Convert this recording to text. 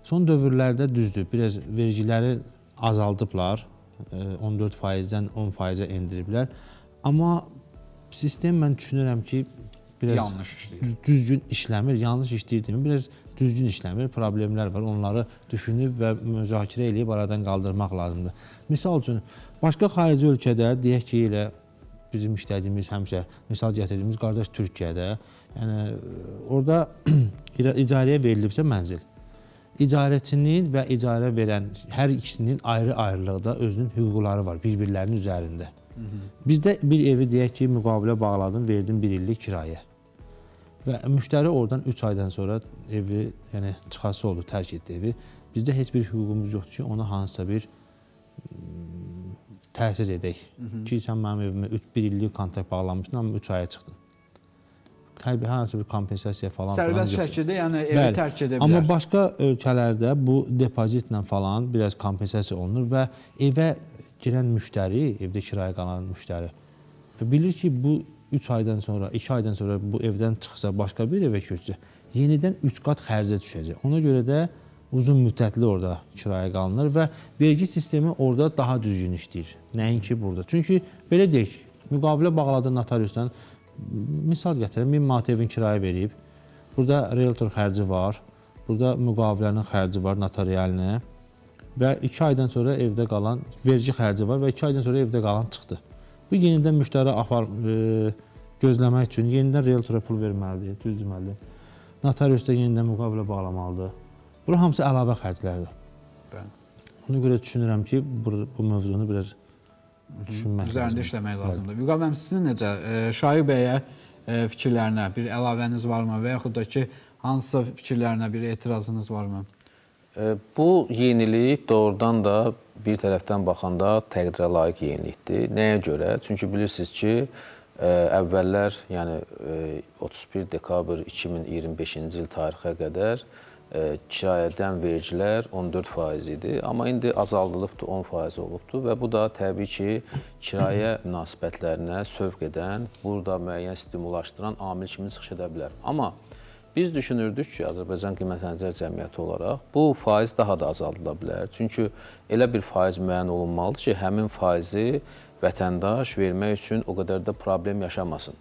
Son dövrlərdə düzdür, biraz vergiləri azaldıblar, 14%-dən 10%-ə endiriblər. Amma sistem mən düşünürəm ki, biraz yanlış işləyir. Düzgün işləmir, yanlış işləyir demir, biraz düzgün işləmir, problemlər var. Onları düşünüb və müzakirə edib aradan qaldırmaq lazımdır. Misal üçün, başqa xarici ölkədə, deyək ki, elə bizim işlədiyimiz, həmişə misal gətirdiyimiz qardaş Türkiyədə, yəni orada icarəyə verilibsə mənzil, icarəçinin və icarə verən hər ikisinin ayrı-ayrılıqda özünün hüquqları var bir-birlərinin üzərində. Bizdə bir evi deyək ki, müqavilə bağladım, verdim 1 illik kirayə. Və müştəri oradan 3 aydan sonra evi, yəni çıxası oldu, tərk etdi evi. Bizdə heç bir hüququmuz yoxdur ki, ona hansısa bir təsir edək. Ki, sən mənim evimə 1 illik kontrakt bağlamışdın, amma 3 aya çıxdın. Hansı bir kompensasiya falan Sərbəst şəkildə, yəni evi tərk edə bilər. Amma başqa ölkələrdə bu depozitlə falan biraz kompensasiya olunur və evə girən müştəri, evdə kiraya qalan müştəri və bilir ki, bu 3 aydan sonra, 2 aydan sonra bu evdən çıxsa, başqa bir evə köçsə, yenidən 3 qat xərzə düşəcək. Ona görə də uzun müddətli orada kiraya qalınır və vergi sistemi orada daha düzgün işləyir. Nəinki burada. Çünki belə deyək, müqavilə bağladı notariusdan, misal gətirəm, 1000 manat evin kiraya verib, burada realtor xərci var, burada müqavilənin xərci var, notarialini və 2 aydan sonra evdə qalan vergi xərci var və 2 aydan sonra evdə qalan çıxdı. Bu yenidən müştəri gözləmək üçün yenidən realtora pul verməlidir, düzdürməlidir. Notariusda yenidən müqavilə bağlamalıdır. Bura hamısı əlavə xərclərdir. Ona görə düşünürəm ki, bu mövzunu biraz düşünmək lazımdır. Üzərində işləmək lazımdır. Vüqar müəllim, sizin necə? Şaiq bəyə fikirlərinə bir əlavəniz varmı və yaxud da ki, hansısa fikirlərinə bir etirazınız varmı? Bu yenilik doğrudan da bir tərəfdən baxanda təqdirə layiq yenilikdir. Nəyə görə? Çünki bilirsiniz ki, əvvəllər, yəni 31 dekabr 2025-ci il tarixə qədər kirayədən vergilər 14% idi, amma indi azaldılıbdır, 10% olubdur və bu da təbii ki, kirayə münasibətlərinə sövq edən, burada müəyyən stimulaşdıran amil kimi çıxış edə bilər. Amma biz düşünürdük ki, Azərbaycan Qiymətləndirici Cəmiyyəti olaraq bu faiz daha da azaldıla bilər. Çünki elə bir faiz müəyyən olunmalıdır ki, həmin faizi vətəndaş vermək üçün o qədər də problem yaşamasın.